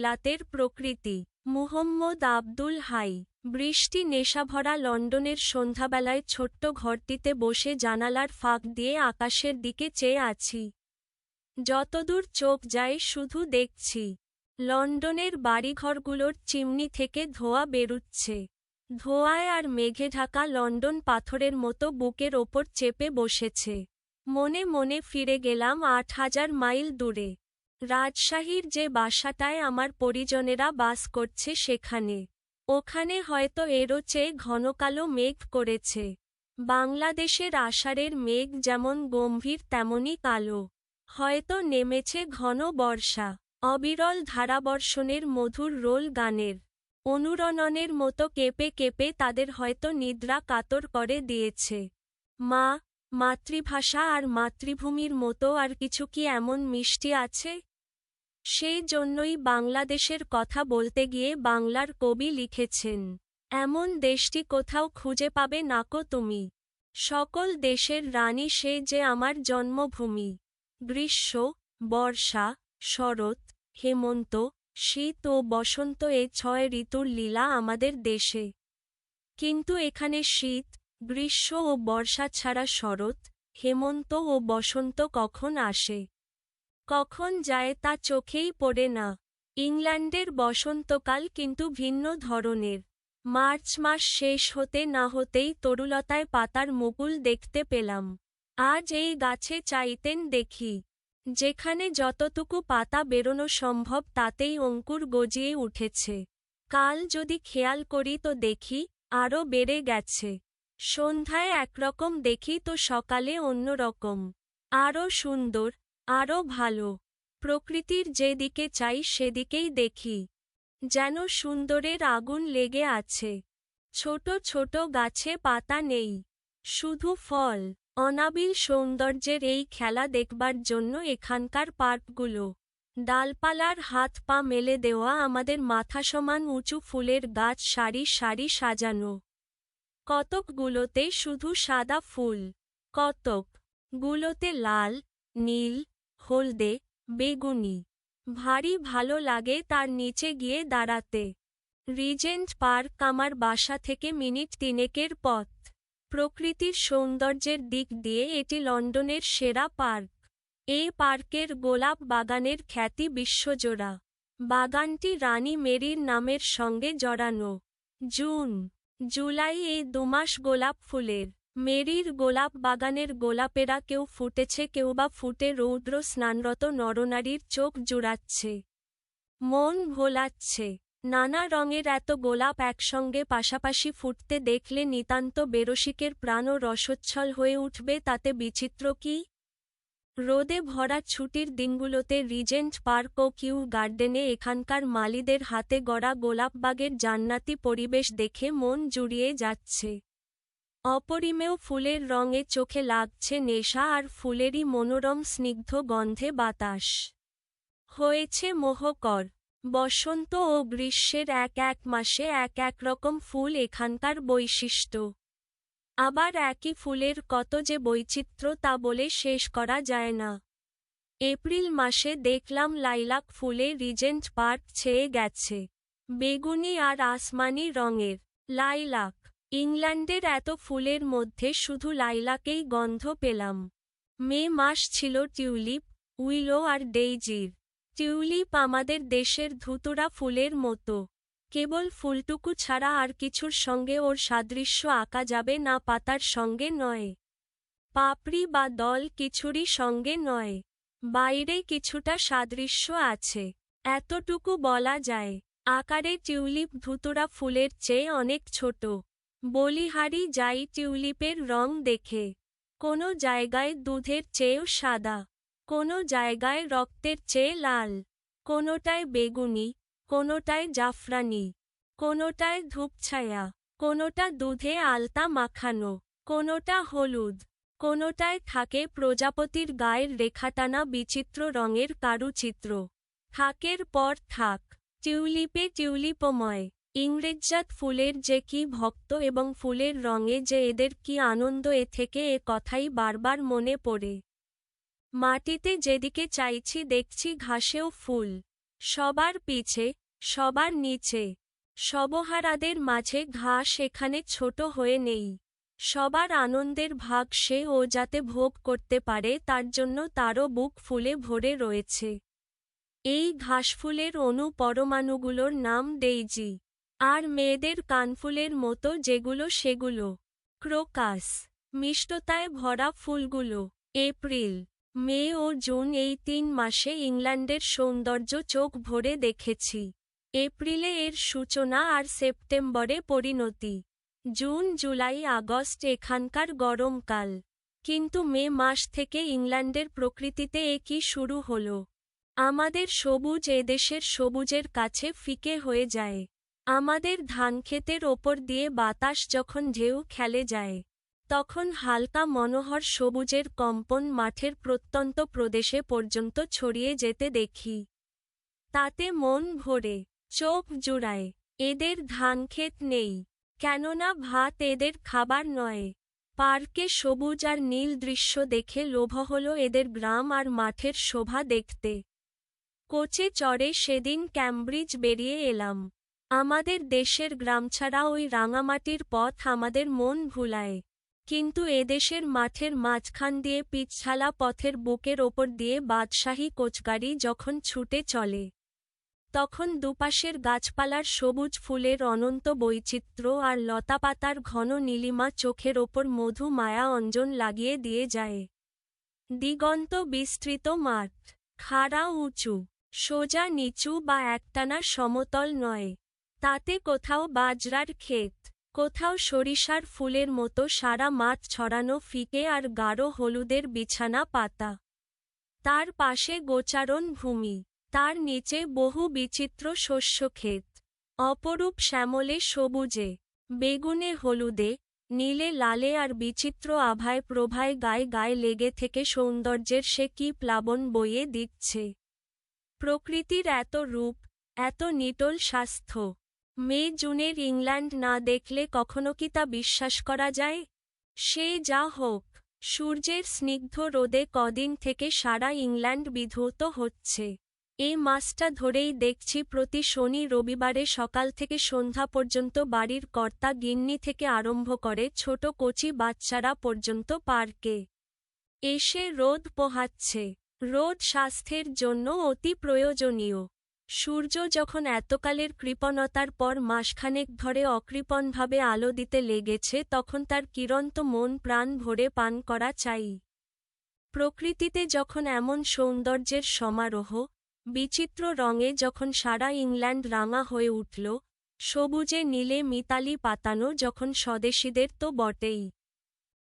রাতের প্রকৃতি। মুহম্মদ আব্দুল হাই। বৃষ্টি নেশাভরা লন্ডনের সন্ধ্যাবেলায় ছোট্ট ঘরটিতে বসে জানালার ফাঁক দিয়ে আকাশের দিকে চেয়ে আছি। যতদূর চোখ যায় শুধু দেখছি লন্ডনের বাড়িঘরগুলোর চিমনি থেকে ধোঁয়া বেরুচ্ছে। ধোঁয়ায় আর মেঘে ঢাকা লন্ডন পাথরের মতো বুকের ওপর চেপে বসেছে। মনে মনে ফিরে গেলাম ৮,০০০ মাইল দূরে। রাজশাহীর যে বাসাটায় আমার পরিজনেরা বাস করছে সেখানে। ওখানে হয়তো এরও চেয়ে ঘন কালো মেঘ করেছে। বাংলাদেশের আষাঢ়ের মেঘ যেমন গম্ভীর তেমনি কালো। হয়তো নেমেছে ঘন বর্ষা। অবিরল ধারাবর্ষণের মধুর রোল গানের অনুরণনের মতো কেঁপে কেঁপে তাদের হয়তো নিদ্রা কাতর করে দিয়েছে। মা, মাতৃভাষা আর মাতৃভূমির মতো আর কিছু কি এমন মিষ্টি আছে? সেই জন্যই বাংলাদেশের কথা বলতে গিয়ে বাংলার কবি লিখেছেন, এমন দেশটি কোথাও খুঁজে পাবে নাকো তুমি। সকল দেশের রানী সে যে আমার জন্মভূমি। গ্রীষ্ম, বর্ষা, শরৎ, হেমন্ত, শীত ও বসন্ত এ ৬ ঋতুর লীলা আমাদের দেশে। কিন্তু এখানে শীত, গ্রীষ্ম ও বর্ষা ছাড়া শরৎ, হেমন্ত ও বসন্ত কখন আসে, কখন যায় তা চোখেই পড়ে না। ইংল্যান্ডের বসন্তকাল কিন্তু ভিন্ন ধরনের। মার্চ মাস শেষ হতে না হতেই তরুলতায় পাতার মুকুল দেখতে পেলাম। আজ এই গাছে চাইতেন দেখি, যেখানে যতটুকু পাতা বেরোনো সম্ভব তাতেই অঙ্কুর গজিয়ে উঠেছে। কাল যদি খেয়াল করি তো দেখি আরও বেড়ে গেছে। সন্ধ্যায় একরকম দেখি তো সকালে অন্যরকম। আরও সুন্দর, আরও ভালো। প্রকৃতির যেদিকে চাই সেদিকেই দেখি যেন সুন্দরের আগুন লেগে আছে। ছোট ছোট গাছে পাতা নেই, শুধু ফল। অনাবিল সৌন্দর্যের এই খেলা দেখবার জন্য এখানকার পার্কগুলো। ডালপালার হাত পা মেলে দেওয়া আমাদের মাথা সমান উঁচু ফুলের গাছ সারি সারি সাজানো। কতকগুলোতে শুধু সাদা ফুল, কতকগুলোতে লাল, নীল, হলদে, বেগুনি। ভারী ভালো লাগে তার নিচে গিয়ে দাঁড়াতে। রিজেন্ট পার্ক আমার বাসা থেকে মিনিট ৩-এর পথ। প্রকৃতির সৌন্দর্যের দিক দিয়ে এটি লন্ডনের সেরা পার্ক। এই পার্কের গোলাপ বাগানের খ্যাতি বিশ্বজোড়া। বাগানটি রানী মেরির নামের সঙ্গে জড়ানো। জুন, জুলাই এই দুমাস গোলাপ ফুলের। মেরির গোলাপ বাগানের গোলাপেরা কেউ ফুটেছে কেউ বা ফুটে রৌদ্র স্নানরত নরনারীর চোখ জুড়াচ্ছে, মন ভোলাচ্ছে। নানা রঙের এত গোলাপ একসঙ্গে পাশাপাশি ফুটতে দেখলে নিতান্ত বেরসিকের প্রাণও রসোচ্ছল হয়ে উঠবে, তাতে বিচিত্র কি? রোদে ভরা ছুটির দিনগুলোতে রিজেন্ট পার্ক ও কিউ গার্ডেনে এখানকার মালিদের হাতে গড়া গোলাপবাগের জান্নাতি পরিবেশ দেখে মন জুড়িয়ে যাচ্ছে। অপরিমেয় ফুলের রঙে চোখে লাগছে নেশা আর ফুলেরই মনোরম স্নিগ্ধ গন্ধে বাতাস হয়েছে মোহকর। বসন্ত ও গ্রীষ্মের এক এক মাসে এক এক রকম ফুল এখানকার বৈশিষ্ট্য। আবার একই ফুলের কত যে বৈচিত্র্য তা বলে শেষ করা যায় না। এপ্রিল মাসে দেখলাম লাইলাক ফুলে রিজেন্ট পার্ক ছেয়ে গেছে। বেগুনি আর আসমানি রঙের লাইলাক। ইংল্যান্ডের এত ফুলের মধ্যে শুধু লাইলাকেই গন্ধ পেলাম। মে মাস ছিল টিউলিপ, উইলো আর ডেইজির। টিউলিপ আমাদের দেশের ধুতুরা ফুলের মতো। কেবল ফুলটুকু ছাড়া আর কিছুর সঙ্গে ওর সাদৃশ্য আঁকা যাবে না, পাতার সঙ্গে নয়, পাপড়ি বা দল কিছুরই সঙ্গে নয়। বাইরে কিছুটা সাদৃশ্য আছে, এতটুকু বলা যায়। আকারে টিউলিপ ধুতুরা ফুলের চেয়ে অনেক ছোট। বলিহারি যাই টিউলিপের রং দেখে। কোনো জায়গায় দুধের চেয়েও সাদা, কোনো জায়গায় রক্তের চেয়ে লাল, কোনোটায় বেগুনি, কোনোটায় জাফরানি, কোনোটায় ধূপছায়া, কোনোটা দুধে আলতা মাখানো, কোনোটা হলুদ, কোনোটায় থাকে প্রজাপতির গায়ের রেখাটানা বিচিত্র রঙের কারুচিত্র। থাকের পর থাক, টিউলিপে টিউলিপময়। ইংরেজজাত ফুলের যে কি ভক্ত এবং ফুলের রঙে যে এদের কি আনন্দ, এ থেকে এ কথাই বারবার মনে পড়ে। মাটিতে যেদিকে চাইছি দেখছি ঘাসেও ফুল। সবার পিছে, সবার নিচে, সবহারাদের মাঝে ঘাস এখানে ছোট হয়ে নেই। সবার আনন্দের ভাগ সে ও যাতে ভোগ করতে পারে তার জন্য তারও বুক ফুলে ভরে রয়েছে। এই ঘাসফুলের অণু পরমাণুগুলোর নাম ডেইজি। আর মেয়েদের কানফুলের মতো যেগুলো সেগুলো ক্রোকাস। মিষ্টতায় ভরা ফুলগুলো এপ্রিল, মে ও জুন এই 3 মাসে ইংল্যান্ডের সৌন্দর্য চোখ ভরে দেখেছি। এপ্রিলে এর সূচনা আর সেপ্টেম্বরে পরিণতি। জুন জুলাই আগস্ট এখানকার গরমকাল। কিন্তু মে মাস থেকে ইংল্যান্ডের প্রকৃতিতে কি শুরু হলো। আমাদের সবুজ এদেশের সবুজের কাছে ফিকে হয়ে যায়। আমাদের ধানক্ষেতের ওপর দিয়ে বাতাস যখন ঢেউ খেলে যায়, তখন হালকা মনোহর সবুজের কম্পন মাঠের প্রত্যন্ত প্রদেশে পর্যন্ত ছড়িয়ে যেতে দেখি। তাতে মন ভরে, চোখ জুড়ায়। এদের ধানক্ষেত নেই, কেননা ভাত এদের খাবার নয়। পার্কে সবুজ আর নীল দৃশ্য দেখে লোভ হলো এদের গ্রাম আর মাঠের শোভা দেখতে। কোচে চড়ে সেদিন ক্যামব্রিজ বেরিয়ে এলাম। আমাদের দেশের গ্রাম ছাড়া ওই রাঙামাটির পথ আমাদের মন ভুলায়। কিন্তু এদেশের মাঠের মাঝখান দিয়ে পিচঢালা পথের বুকের ওপর দিয়ে বাদশাহী কোচগাড়ি যখন ছুটে চলে, তখন দুপাশের গাছপালার সবুজ ফুলের অনন্ত বৈচিত্র্য আর লতাপাতার ঘন নীলিমা চোখের ওপর মধু মায়া অঞ্জন লাগিয়ে দিয়ে যায়। দিগন্ত বিস্তৃত মাঠ, খাড়া উঁচু, সোজা নিচু বা একটানা সমতল নয়। তাতে কোথাও বাজরার ক্ষেত, কোথাও সরিষার ফুলের মতো সারা মাঠ ছড়ানো ফিকে আর গাঢ় হলুদের বিছানা পাতা। তার পাশে গোচারণ ভূমি, তার নিচে বহু বিচিত্র শস্যক্ষেত, অপরূপ শ্যামলে সবুজে, বেগুনে হলুদে, নীলে লালে আর বিচিত্র আভায় প্রভায় গায়ে গায়ে লেগে থেকে সৌন্দর্যের সে কি প্লাবন বইয়ে দিচ্ছে। প্রকৃতির এত রূপ, এত নিটোল স্বাস্থ্য। মে জুনের ইংল্যান্ড না দেখলে কখনো কি তা বিশ্বাস করা যায়? সে যা হোক, সূর্যের স্নিগ্ধ রোদে কদিন থেকে সারা ইংল্যান্ড বিধৌত হচ্ছে। এই মাসটা ধরেই দেখছি প্রতি শনি রবিবারে সকাল থেকে সন্ধ্যা পর্যন্ত বাড়ির কর্তা গিন্নি থেকে আরম্ভ করে ছোট কচি বাচ্চারা পর্যন্ত পার্কে এসে রোদ পোহাচ্ছে। রোদ স্বাস্থ্যের জন্য অতি প্রয়োজনীয়। সূর্য যখন এতকালের কৃপণতার পর মাসখানেক ধরে অকৃপণভাবে আলো দিতে লেগেছে, তখন তার কিরন্ত মন প্রাণ ভরে পান করা চাই। প্রকৃতিতে যখন এমন সৌন্দর্যের সমারোহ, বিচিত্র রঙে যখন সারা ইংল্যান্ড রাঙা হয়ে উঠল, সবুজে নীলে মিতালি পাতানো যখন স্বদেশীদের তো বটেই,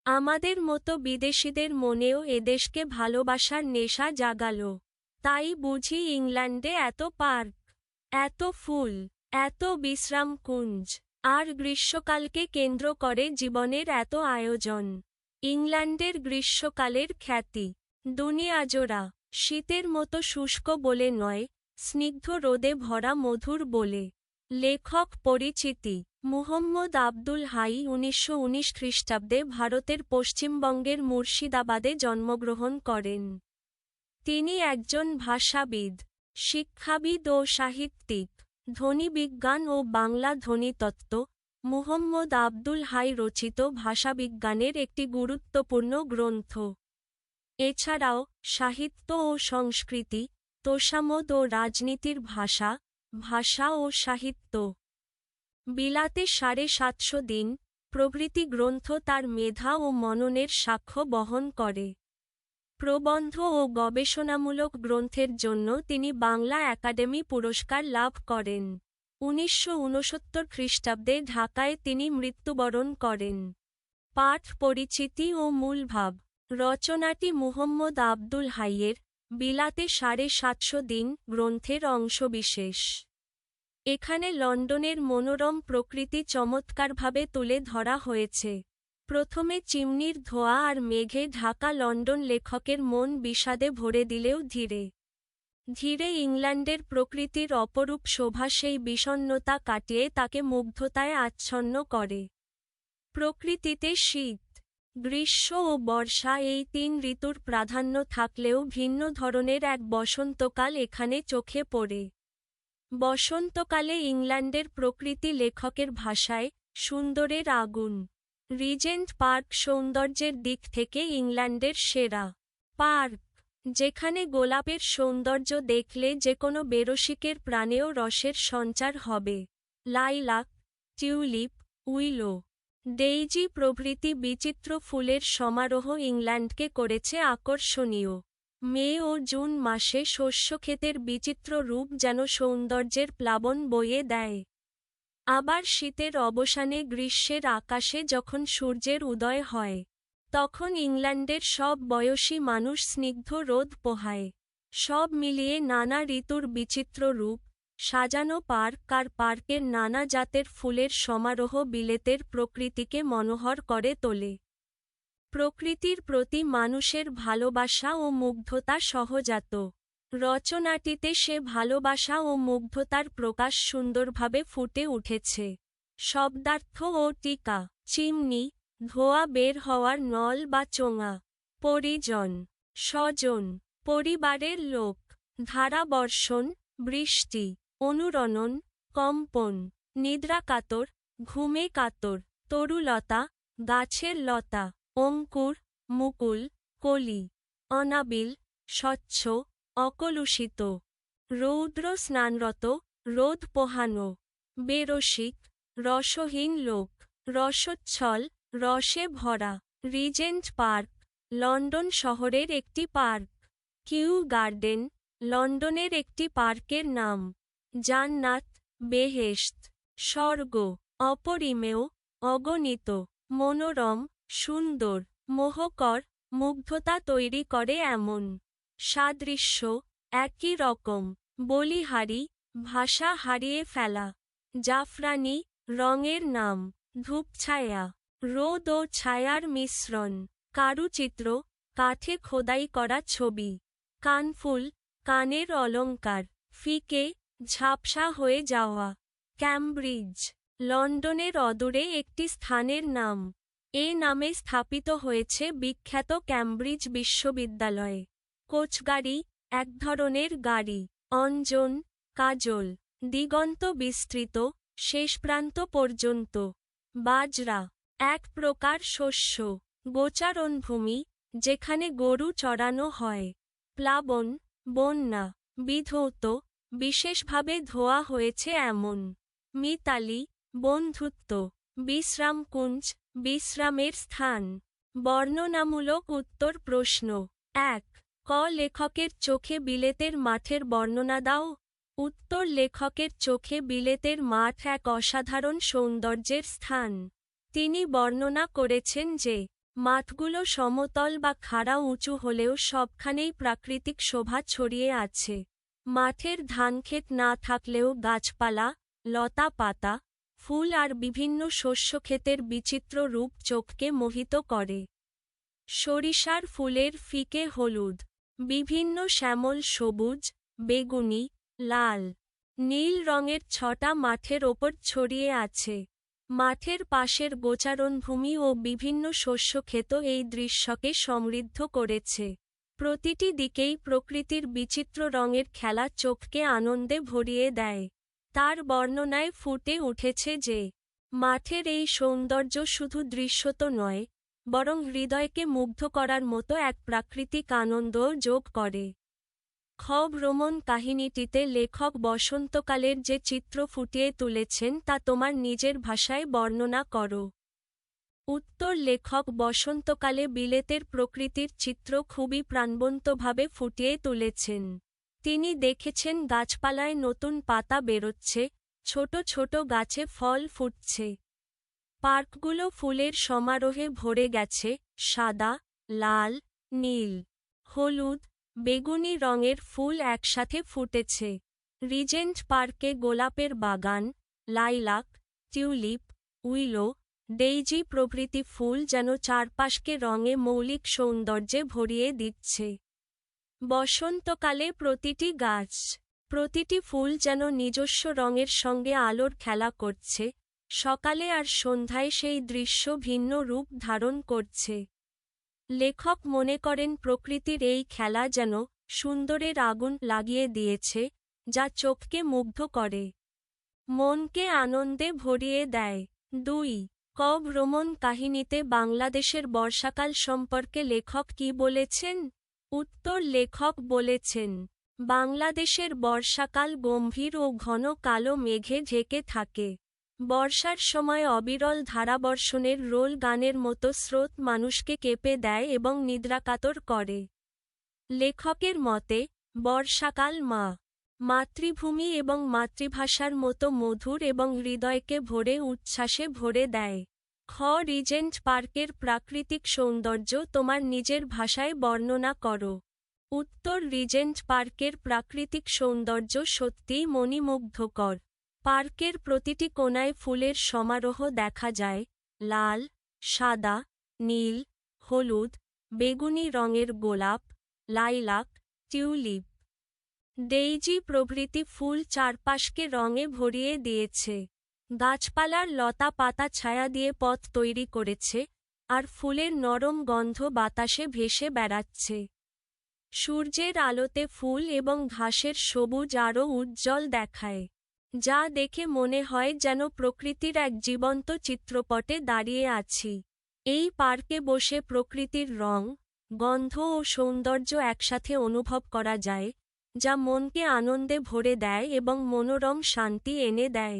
আমাদের মতো বিদেশিদের মনেও এদেশকে ভালোবাসার নেশা জাগাল। তাই বুঝি ইংল্যান্ডে এত পার্ক, এত ফুল, এত বিশ্রামকুঞ্জ, আর গ্রীষ্মকালকে কেন্দ্র করে জীবনের এত আয়োজন। ইংল্যান্ডের গ্রীষ্মকালের খ্যাতি দুনিয়াজোড়া। শীতের মতো শুষ্ক বলে নয়, স্নিগ্ধ রোদে ভরা মধুর বলে। লেখক পরিচিতি মুহম্মদ আবদুল হাই 1919 খ্রিস্টাব্দে ভারতের পশ্চিমবঙ্গের মুর্শিদাবাদে জন্মগ্রহণ করেন। তিনি একজন ভাষাবিদ, শিক্ষাবিদ ও সাহিত্যিক। ধ্বনিবিজ্ঞান ও বাংলা ধ্বনিতত্ত্ব মুহম্মদ আবদুল হাই রচিত ভাষাবিজ্ঞানের একটি গুরুত্বপূর্ণ গ্রন্থ। এছাড়াও সাহিত্য ও সংস্কৃতি, তোষামোদ ও রাজনীতির ভাষা, ভাষা ও সাহিত্য, বিলাতে 750 দিন প্রভৃতি গ্রন্থ তার মেধা ও মননের সাক্ষ্য বহন করে। প্রবন্ধ ও গবেষণামূলক গ্রন্থের জন্য তিনি বাংলা একাডেমি পুরস্কার লাভ করেন। 1969 খ্রিস্টাব্দে ঢাকায় তিনি মৃত্যুবরণ করেন। পাঠ পরিচিতি ও মূলভাব। রচনাটি মুহম্মদ আবদুল হাইয়ের বিলাতে 750 দিন গ্রন্থের অংশবিশেষ। এখানে লন্ডনের মনোরম প্রকৃতি চমৎকারভাবে তুলে ধরা হয়েছে। প্রথমে চিমনির ধোঁয়া আর মেঘে ঢাকা লন্ডন লেখকের মন বিষাদে ভরে দিলেও ধীরে ধীরে ইংল্যান্ডের প্রকৃতির অপরূপ শোভা সেই বিষণ্ণতা কাটিয়ে তাকে মুগ্ধতায় আচ্ছন্ন করে। প্রকৃতিতে শীত, গ্রীষ্ম ও বর্ষা এই 3 ঋতুর প্রাধান্য থাকলেও ভিন্ন ধরনের এক বসন্তকাল এখানে চোখে পড়ে। বসন্তকালে ইংল্যান্ডের প্রকৃতি লেখকের ভাষায় সুন্দরের আগুন। রিজেন্ট পার্ক সৌন্দর্যের দিক থেকে ইংল্যান্ডের সেরা পার্ক, যেখানে গোলাপের সৌন্দর্য দেখলে যে কোনো বেরসিকের প্রাণেও রসের সঞ্চার হবে। লাইলাক, টিউলিপ, উইলো, ডেইজি প্রভৃতি বিচিত্র ফুলের সমারোহ ইংল্যান্ডকে করেছে আকর্ষণীয়। মে ও জুন মাসে শস্যক্ষেতের বিচিত্র রূপ যেন সৌন্দর্যের প্লাবন বয়ে দেয়। আবার শীতের অবসানে গ্রীষ্মের আকাশে যখন সূর্যের উদয় হয়, তখন ইংল্যান্ডের সব বয়সী মানুষ স্নিগ্ধ রোদ পোহায়। সব মিলিয়ে নানা ঋতুর বিচিত্র রূপ, সাজানো পার্ক আর পার্কের নানা জাতের ফুলের সমারোহ বিলেতের প্রকৃতিকে মনোহর করে তোলে। প্রকৃতির প্রতি মানুষের ভালোবাসা ও মুগ্ধতা সহজাত। রচনাটিতে সে ভালোবাসা ও মুগ্ধতার প্রকাশ সুন্দরভাবে ফুটে উঠেছে। শব্দার্থ ও টিকা। চিমনি, ধোঁয়া বের হওয়ার নল বা চোঙা। পরিজন, স্বজন, পরিবারের লোক। ধারাবর্ষণ, বৃষ্টি। অনুরণন, কম্পন। নিদ্রাকাতর, ঘুমে কাতর। তরুলতা, গাছের লতা। অঙ্কুর, মুকুল, কলি। অনাবিল, স্বচ্ছ, অকলুষিত। রৌদ্র স্নানরত, রোদ পোহানো। বেরসিক, রসহীন লোক। রসচ্ছল, রসে ভরা। রিজেন্ট পার্ক, লন্ডন শহরের একটি পার্ক। কিউ গার্ডেন, লন্ডনের একটি পার্কের নাম। জান্নাত, বেহেশত, স্বর্গ। অপরিমেয়, অগণিত। মনোরম, সুন্দর। মোহকর, মুগ্ধতা তৈরি করে এমন। সাদৃশ্য, একই রকম। বলিহারি, ভাষা হারিয়ে ফেলা। জাফরানি, রঙের নাম। ধূপছায়া, রোদ ও ছায়ার মিশ্রণ। কারুচিত্র, কাঠে খোদাই করা ছবি। কানফুল, কানের অলংকার। ফিকে, ঝাপসা হয়ে যাওয়া। ক্যামব্রিজ, লন্ডনের অদূরে একটি স্থানের নাম। এ নামে স্থাপিত হয়েছে বিখ্যাত ক্যামব্রিজ বিশ্ববিদ্যালয়। কোচগাড়ি, এক ধরনের গাড়ি। অঞ্জন, কাজল। দিগন্ত বিস্তৃত, শেষ প্রান্ত পর্যন্ত। বাজরা, এক প্রকার শস্য। গোচারণভূমি, যেখানে গরু চড়ানো হয়। প্লাবন, বন্যা। বিধৌত, বিশেষভাবে ধোয়া হয়েছে এমন। মিতালি, বন্ধুত্ব। বিশ্রামকুঞ্জ, বিশ্রামের স্থান। বর্ণনামূলক উত্তর প্রশ্ন ১ ক লেখকের চোখে বিলেতের মাঠের বর্ণনা দাও। উত্তর লেখকের চোখে বিলেতের মাঠ এক অসাধারণ সৌন্দর্যের স্থান। তিনি বর্ণনা করেছেন যে, মাঠগুলো সমতল বা খাড়া উঁচু হলেও সবখানেই প্রাকৃতিক শোভা ছড়িয়ে আছে। মাঠের ধানক্ষেত না থাকলেও গাছপালা, লতা পাতা, ফুল আর বিভিন্ন শস্যক্ষেতের বিচিত্র রূপ চোখকে মোহিত করে। সরিষার ফুলের ফিকে হলুদ, বিভিন্ন শ্যামল সবুজ, বেগুনি, লাল, নীল রঙের ছটা মাঠের ওপর ছড়িয়ে আছে। মাঠের পাশের গোচারণভূমি ও বিভিন্ন শস্যক্ষেত এই দৃশ্যকে সমৃদ্ধ করেছে। প্রতিটি দিকেই প্রকৃতির বিচিত্র রঙের খেলা চোখকে আনন্দে ভরিয়ে দেয়। তার বর্ণনায় ফুটে উঠেছে যে, মাঠের এই সৌন্দর্য শুধু দৃশ্যত নয়, বরং হৃদয়কে মুগ্ধ করার মতো এক প্রাকৃতিক আনন্দও যোগ করে। খ ভ্রমণ কাহিনীটিতে লেখক বসন্তকালের যে চিত্র ফুটিয়ে তুলেছেন তা তোমার নিজের ভাষায় বর্ণনা করো। উত্তর লেখক বসন্তকালে বিলেতের প্রকৃতির চিত্র খুবই প্রাণবন্তভাবে ফুটিয়ে তুলেছেন। তিনি দেখেছেন গাছপালায় নতুন পাতা বেরোচ্ছে, ছোট ছোট গাছে ফল ফুটছে। পার্কগুলো ফুলের সমারোহে ভরে গেছে, সাদা, লাল, নীল, হলুদ, বেগুনি রঙের ফুল একসাথে ফুটেছে। রিজেন্ট পার্কে গোলাপের বাগান, লাইলাক, টিউলিপ, উইলো, ডেইজি প্রভৃতি ফুল যেন চারপাশকে রঙে মৌলিক সৌন্দর্যে ভরিয়ে দিচ্ছে। বসন্তকালে প্রতিটি গাছ, প্রতিটি ফুল যেন নিজস্ব রঙের সঙ্গে আলোর খেলা করছে। সকালে আর সন্ধ্যায় সেই দৃশ্য ভিন্ন রূপ ধারণ করছে। লেখক মনে করেন প্রকৃতির এই খেলা যেন সুন্দরের আগুন লাগিয়ে দিয়েছে, যা চোখকে মুগ্ধ করে, মনকে আনন্দে ভরিয়ে দেয়। ২. ক ভ্রমণ কাহিনীতে বাংলাদেশের বর্ষাকাল সম্পর্কে লেখক কী বলেছেন? উত্তর: লেখক বলেছেন, বাংলাদেশের বর্ষাকাল গম্ভীর ও ঘন কালো মেঘে ঢেকে থাকে। বর্ষার সময় অবিরল ধারাবর্ষণের রোল গানের মতো স্রোত মানুষকে কেঁপে দেয় এবং নিদ্রাকাতর করে। লেখকের মতে, বর্ষাকাল মাতৃভূমি এবং মাতৃভাষার মতো মধুর এবং হৃদয়কে ভরে উচ্ছ্বাসে ভরে দেয়। খ রিজেন্ট পার্কের প্রাকৃতিক সৌন্দর্য তোমার নিজের ভাষায় বর্ণনা করো। উত্তর: রিজেন্ট পার্কের প্রাকৃতিক সৌন্দর্য সত্যিই মনোমুগ্ধকর। পার্কের প্রতিটি কোণায় ফুলের সমারোহ দেখা যায়, লাল, সাদা, নীল, হলুদ, বেগুনি রঙের গোলাপ, লাইলাক, টিউলিপ, ডেইজি প্রভৃতি ফুল চারপাশকে রঙে ভরিয়ে দিয়েছে। গাছপালার লতা পাতা ছায়া দিয়ে পথ তৈরি করেছে, আর ফুলের নরম গন্ধ বাতাসে ভেসে বেড়াচ্ছে। সূর্যের আলোতে ফুল এবং ঘাসের সবুজ আরও উজ্জ্বল দেখায়, যা দেখে মনে হয় যেন প্রকৃতির এক জীবন্ত চিত্রপটে দাঁড়িয়ে আছি। এই পার্কে বসে প্রকৃতির রং, গন্ধ ও সৌন্দর্য একসাথে অনুভব করা যায়, যা মনকে আনন্দে ভরে দেয় এবং মনোরম শান্তি এনে দেয়।